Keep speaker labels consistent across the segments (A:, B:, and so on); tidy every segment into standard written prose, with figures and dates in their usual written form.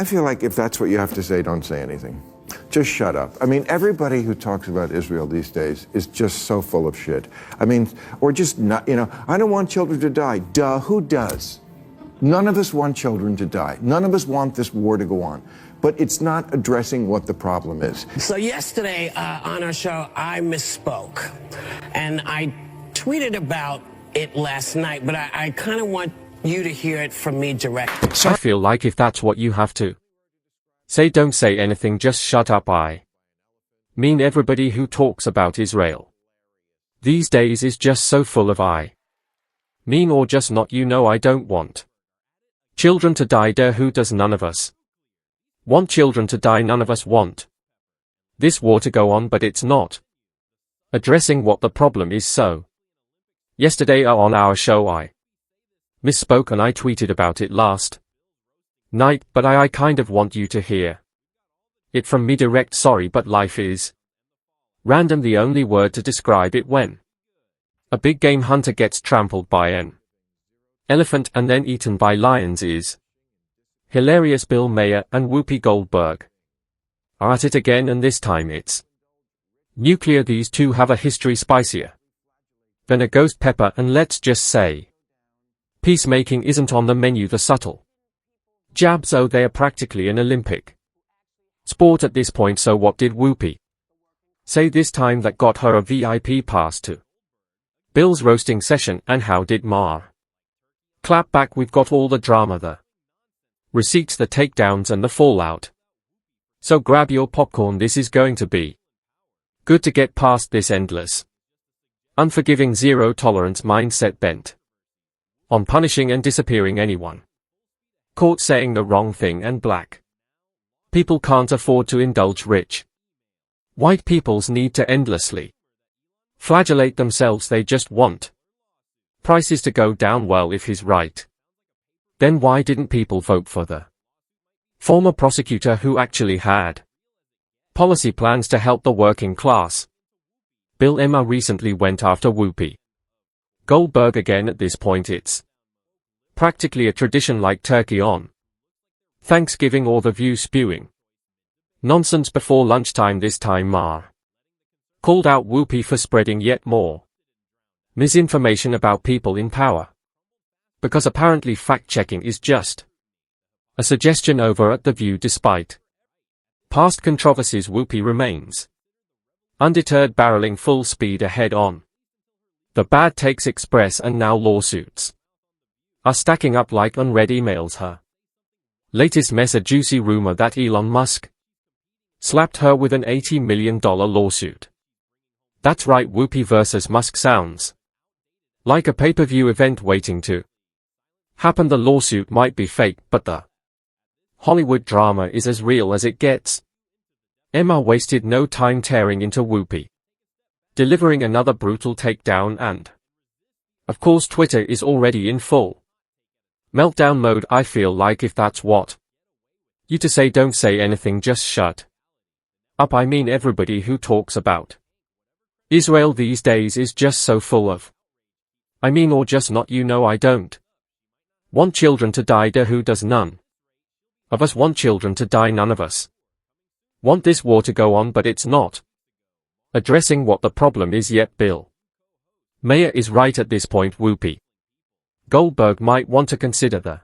A: I feel like if that's what you have to say, don't say anything. Just shut up. I mean, everybody who talks about Israel these days is just so full of shit. I mean, or just not, I don't want children to die. Duh, who does? None of us want children to die. None of us want this war to go on. But it's not addressing what the problem is.
B: So yesterday on our show, I misspoke. And I tweeted about it last night, but I kind of want you to hear it from me directly.
C: I feel like if that's what you have to say, don't say anything, just shut up. I mean, everybody who talks about Israel these days is just so full of I mean or just not. I don't want children to die. Who does? None of us want children to die. None of us want this war to go on, but it's not addressing what the problem is. So yesterday on our show I misspoke and I tweeted about it last night, but I kind of want you to hear it from me direct. Sorry, but life is random. The only word to describe it when a big game hunter gets trampled by an elephant and then eaten by lions is hilarious. Bill Maher and Whoopi Goldberg are at it again, and this time it's nuclear. These two have a history spicier than a ghost pepper, and let's just say peacemaking isn't on the menu. The subtle jabs, oh, they are practically an Olympic sport at this point. So what did Whoopi say this time that got her a VIP pass to Bill's roasting session, and how did Maher clap back? We've got all the drama, the receipts, the takedowns, and the fallout. So grab your popcorn, this is going to be good to get past this endless, unforgiving, zero-tolerance mindset bent on punishing and disappearing anyone caught saying the wrong thing. And black people can't afford to indulge rich white people's need to endlessly flagellate themselves. They just want prices to go down. Well, if he's right, then why didn't people vote for the former prosecutor who actually had policy plans to help the working class? Bill Maher recently went after Whoopi Goldberg again. At this point it's practically a tradition, like turkey on Thanksgiving or the View spewing nonsense before lunchtime. This time Maher called out Whoopi for spreading yet more misinformation about people in power, because apparently fact-checking is just a suggestion over at The View. Despite past controversies, Whoopi remains undeterred, barreling full speed ahead on the Bad Takes Express, and now lawsuits are stacking up like unread emails. Her latest mess, a juicy rumor that Elon Musk slapped her with an $80 million lawsuit. That's right, Whoopi versus Musk sounds like a pay-per-view event waiting to happen. The lawsuit might be fake, but the Hollywood drama is as real as it gets. Maher wasted no time tearing into Whoopi, delivering another brutal takedown, and of course Twitter is already in full meltdown mode. I feel like if that's what you to say, don't say anything, just shut up. I mean, everybody who talks about Israel these days is just so full of I mean or just not. I don't want children to die. Who does? None of us want children to die. None of us want this war to go on, but it's not addressing what the problem is yet. Bill Maher is right at this point. Whoopi Goldberg might want to consider the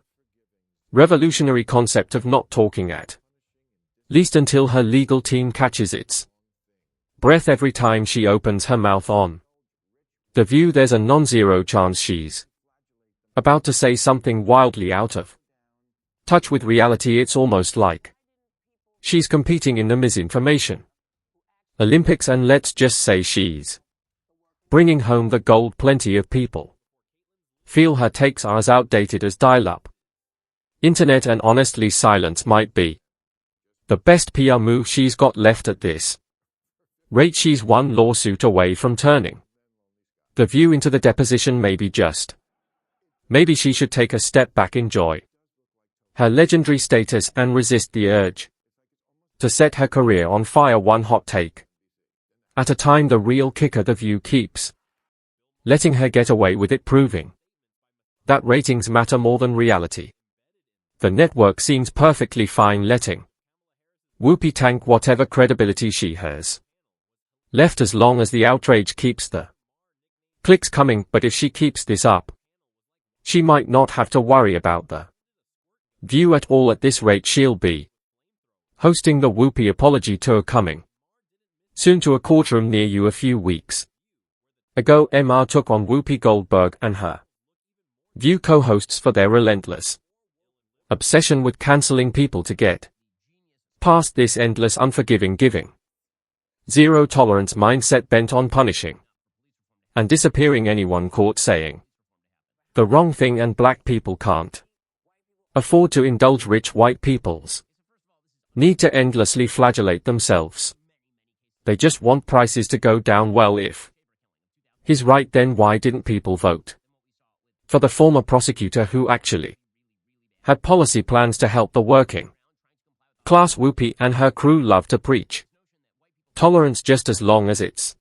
C: revolutionary concept of not talking, at least until her legal team catches its breath every time she opens her mouth on The View. There's a non-zero chance she's about to say something wildly out of touch with reality. It's almost like she's competing in the misinformation Olympics, and let's just say she's bringing home the gold. Plenty of people feel her takes are as outdated as dial-up internet, and honestly silence might be the best PR move she's got left at this rate. She's one lawsuit away from turning The View into the deposition. Maybe she should take a step back, enjoy her legendary status, and resist the urge to set her career on fire one hot take at a time. The real kicker, The View keeps letting her get away with it, proving that ratings matter more than reality. The network seems perfectly fine letting Whoopi tank whatever credibility she has left as long as the outrage keeps the clicks coming, but if she keeps this up, she might not have to worry about the View at all. At this rate she'll be hosting the Whoopi apology tour coming soon to a courtroom near you. A few weeks ago, Maher took on Whoopi Goldberg and her View co-hosts for their relentless obsession with cancelling people to get past this endless unforgiving giving zero-tolerance mindset bent on punishing and disappearing anyone caught saying the wrong thing, and black people can't afford to indulge rich white people's need to endlessly flagellate themselves. They just want prices to go down. Well, if he's right, then why didn't people vote for the former prosecutor who actually had policy plans to help the working class? Whoopi and her crew love to preach tolerance just as long as it's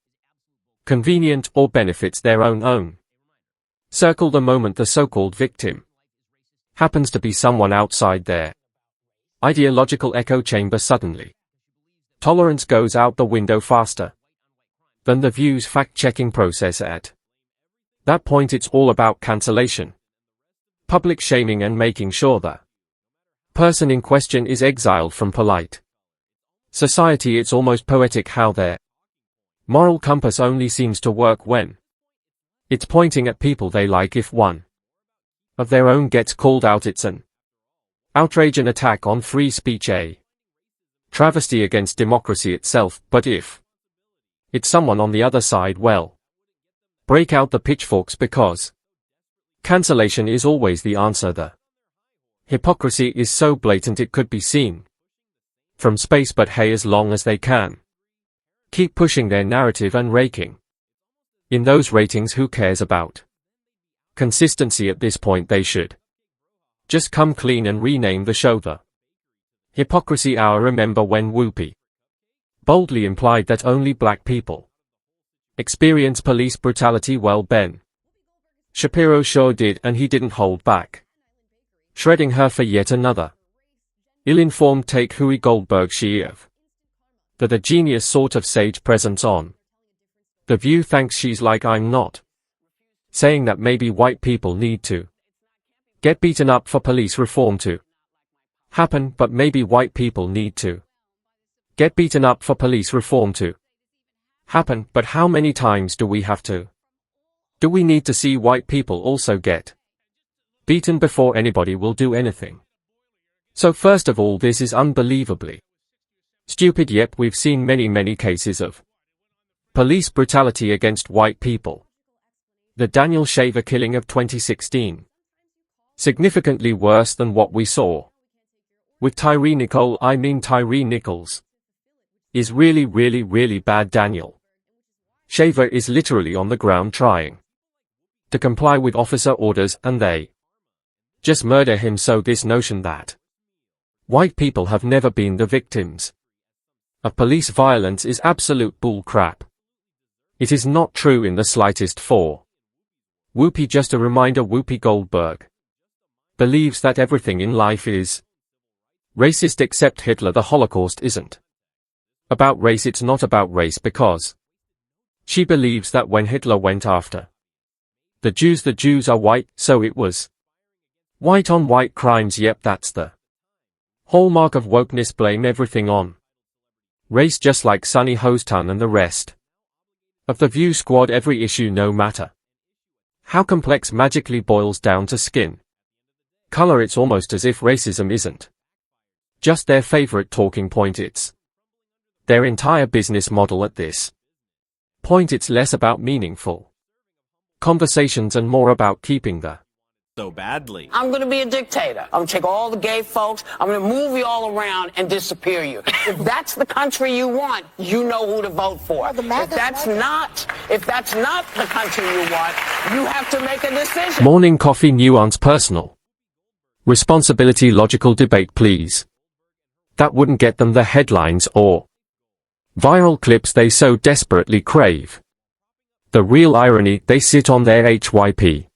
C: convenient or benefits their own circle. The moment the so-called victim happens to be someone outside their ideological echo chamber, suddenly tolerance goes out the window faster than the View's fact-checking process. At that point it's all about cancellation, public shaming, and making sure the person in question is exiled from polite society. It's almost poetic how their moral compass only seems to work when it's pointing at people they like. If one of their own gets called out, it's an outrage, an attack on free speech, a travesty against democracy itself. But if it's someone on the other side, well, break out the pitchforks, because cancellation is always the answer. The hypocrisy is so blatant it could be seen from space, but hey, as long as they can keep pushing their narrative and raking in those ratings, who cares about consistency? At this point they should just come clean and rename the show the Hypocrisy Hour. Remember when Whoopi boldly implied that only black people experience police brutality? Well, Ben Shapiro sure did, and he didn't hold back, shredding her for yet another ill-informed take. Whoopi Goldberg, she of the genius sort of sage presence on The View, thanks. She's like, I'm not saying that maybe white people need to get beaten up for police reform to happen, but maybe white people need to get beaten up for police reform to happen. But how many times do we have to? Do we need to see white people also get beaten before anybody will do anything? So first of all, this is unbelievably stupid. Yep, we've seen many cases of police brutality against white people. The Daniel Shaver killing of 2016. Significantly worse than what we saw with Tyree Nichols is really bad. Daniel Shaver is literally on the ground trying to comply with officer orders, and they just murder him. So this notion that white people have never been the victims of police violence is absolute bull crap. It is not true in the slightest. For Whoopi, just a reminder, Whoopi Goldberg believes that everything in life is racist except Hitler. The Holocaust isn't about race. It's not about race because she believes that when Hitler went after the Jews are white, so it was white on white crimes. Yep, that's the hallmark of wokeness. Blame everything on race, just like Sunny Hostan and the rest of the View squad. Every issue, no matter how complex, magically boils down to skin color. It's almost as if racism isn't just their favorite talking point, it's their entire business model. At this point, it's less about meaningful conversations and more about keeping the
D: so badly.
B: I'm going to be a dictator. I'm going to take all the gay folks, I'm going to move you all around and disappear you. If that's the country you want, you know who to vote for. If that's not the country you want, you have to make a decision.
C: Morning coffee, nuance, personal responsibility, logical debate, please. That wouldn't get them the headlines or viral clips they so desperately crave. The real irony, they sit on their HYP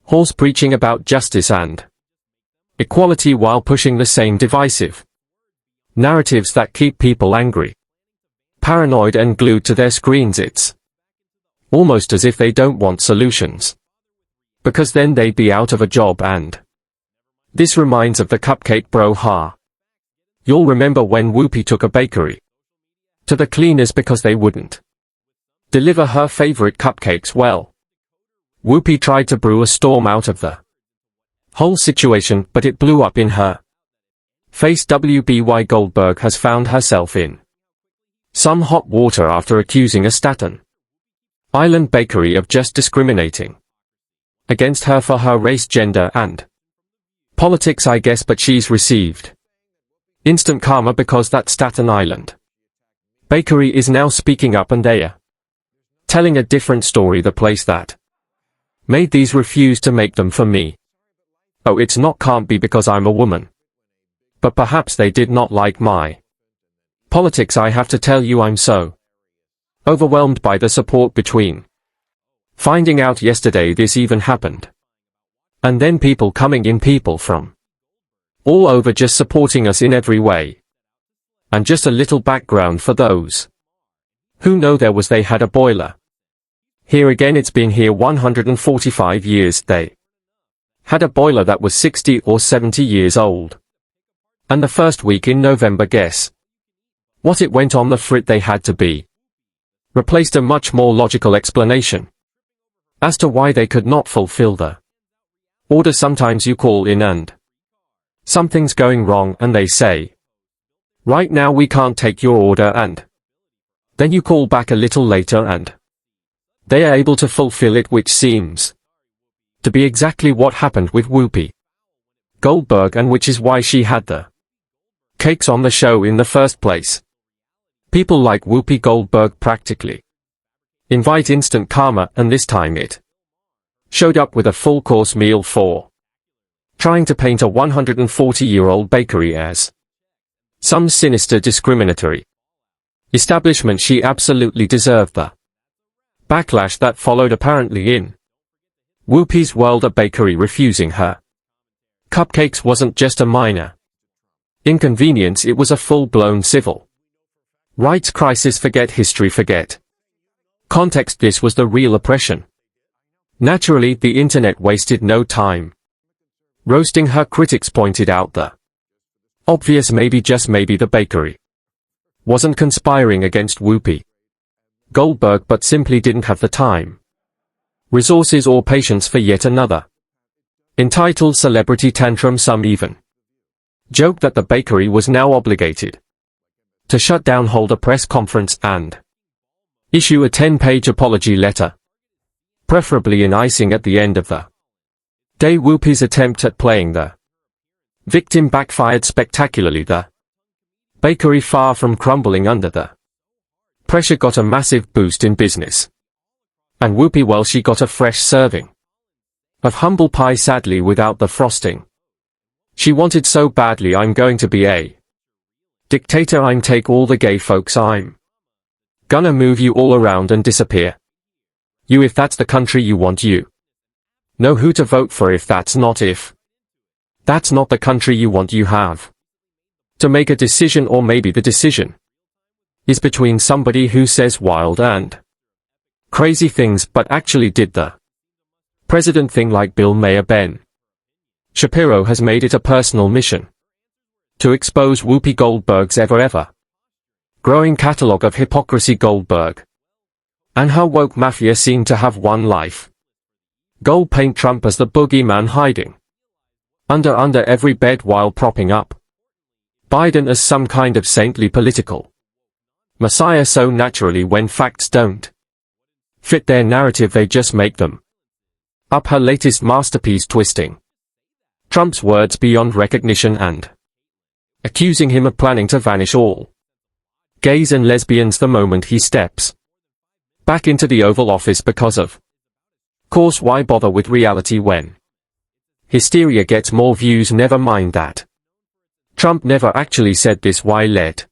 C: horse preaching about justice and equality while pushing the same divisive narratives that keep people angry, paranoid and glued to their screens. It's almost as if they don't want solutions, because then they'd be out of a job. And this reminds of the cupcake brouhaha. You'll remember when Whoopi took a bakery to the cleaners because they wouldn't deliver her favorite cupcakes. Well, Whoopi tried to brew a storm out of the whole situation, but it blew up in her face. Whoopi Goldberg has found herself in some hot water after accusing a Staten Island bakery of just discriminating against her for her race, gender, and politics, I guess, but she's received instant karma because that Staten Island bakery is now speaking up and they're telling a different story. The place that made these refused to make them for me. Oh, it's not, can't be because I'm a woman. But perhaps they did not like my politics. I have to tell you, I'm so overwhelmed by the support between finding out yesterday this even happened, and then people coming in, people from all over just supporting us in every way. And just a little background for those who know, they had a boiler here again. It's been here 145 years. They had a boiler that was 60 or 70 years old. And the first week in November, guess what? It went on the frit. They had to be replaced. A much more logical explanation as to why they could not fulfill the order. Sometimes you call in and something's going wrong and they say, right now we can't take your order, and then you call back a little later and they are able to fulfill it, which seems to be exactly what happened with Whoopi Goldberg, and which is why she had the cakes on the show in the first place. People like Whoopi Goldberg practically invite instant karma, and this time it showed up with a full-course meal for trying to paint a 140-year-old bakery as some sinister, discriminatory establishment. She absolutely deserved the backlash that followed, apparently in Whoopi's world. A bakery refusing her cupcakes wasn't just a minor inconvenience, it was a full-blown civil rights crisis. Forget history, forget context, this was the real oppression. Naturally, the internet wasted no time roasting her. Critics pointed out the obvious, maybe, just maybe, the bakery wasn't conspiring against Whoopi Goldberg, but simply didn't have the time, resources, or patience for yet another entitled celebrity tantrum. Some even joked that the bakery was now obligated to shut down, hold a press conference, and issue a 10-page apology letter, preferably in icing at the end of the day. Whoopi's attempt at playing the victim backfired spectacularly. The bakery, far from crumbling under the pressure, got a massive boost in business. And Whoopi, well, she got a fresh serving of humble pie, sadly without the frosting she wanted so badly. I'm going to be a dictator. I'm take all the gay folks. I'm gonna move you all around and disappear you. If that's the country you want, you know who to vote for. If that's not the country you want, you have to make a decision, or maybe the decision is between somebody who says wild and crazy things but actually did the president thing, like Bill Maher. Ben Shapiro has made it a personal mission to expose Whoopi Goldberg's ever growing catalog of hypocrisy. Goldberg and her woke mafia seem to have one life goal: paint Trump as the boogeyman hiding under every bed, while propping up Biden as some kind of saintly political messiah. So naturally, when facts don't fit their narrative, they just make them up. Her latest masterpiece, twisting Trump's words beyond recognition and accusing him of planning to vanish all gays and lesbians the moment he steps back into the Oval Office. Because of course, why bother with reality when hysteria gets more views? Never mind that Trump never actually said this. Why let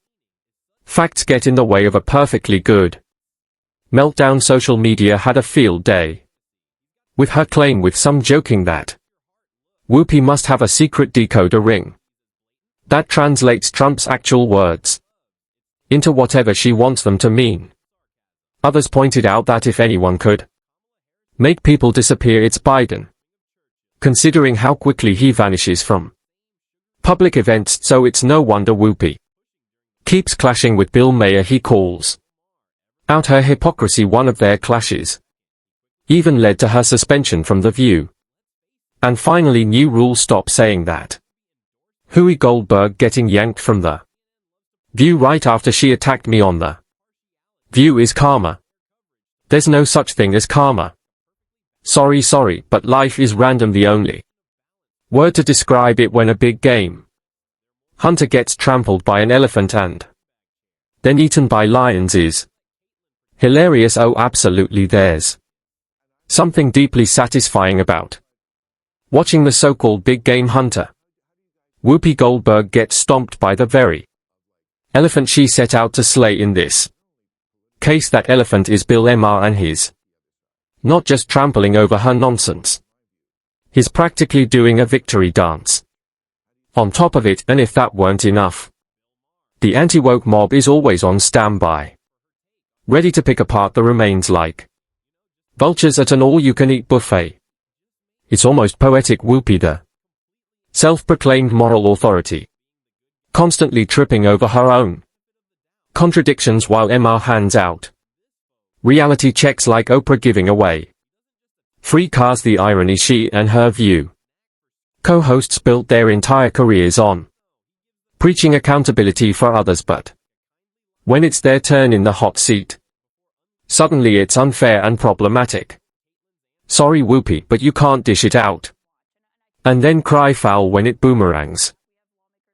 C: facts get in the way of a perfectly good meltdown? Social media had a field day with her claim, with some joking that Whoopi must have a secret decoder ring that translates Trump's actual words into whatever she wants them to mean. Others pointed out that if anyone could make people disappear, it's Biden, considering how quickly he vanishes from public events, so it's no wonder Whoopi keeps clashing with Bill Maher. He calls out her hypocrisy. One of their clashes even led to her suspension from The View. And finally, new rules stop saying that Whoopi Goldberg getting yanked from The View right after she attacked me on The View is karma. There's no such thing as karma. Sorry, but life is random. The only word to describe it when a big game hunter gets trampled by an elephant and then eaten by lions is hilarious. Oh, absolutely. There's something deeply satisfying about watching the so-called big game hunter Whoopi Goldberg get stomped by the very elephant she set out to slay. In this case, that elephant is Bill Maher, and he's not just trampling over her nonsense. He's practically doing a victory dance on top of it. And if that weren't enough, the anti-woke mob is always on standby, ready to pick apart the remains like vultures at an all-you-can-eat buffet. It's almost poetic. Whoopi, the self-proclaimed moral authority, constantly tripping over her own contradictions while Maher hands out reality checks like Oprah, giving away free cars. The irony, she and her View co-hosts built their entire careers on preaching accountability for others, but when it's their turn in the hot seat, suddenly it's unfair and problematic. Sorry Whoopi, but you can't dish it out and then cry foul when it boomerangs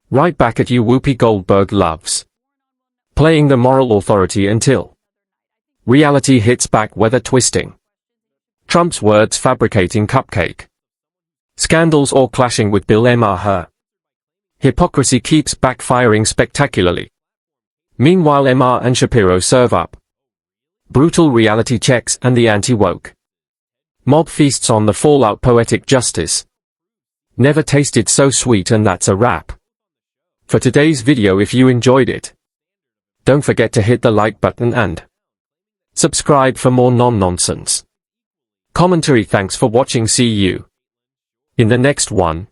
C: right back at you. Whoopi Goldberg loves playing the moral authority until reality hits back, whether twisting Trump's words, fabricating cupcake scandals, or clashing with Bill Maher. Her hypocrisy keeps backfiring spectacularly. Meanwhile, Maher and Shapiro serve up brutal reality checks, and the anti-woke mob feasts on the fallout. Poetic justice never tasted so sweet. And that's a wrap for today's video. If you enjoyed it, don't forget to hit the like button and subscribe for more non-nonsense commentary. Thanks for watching. See you in the next one.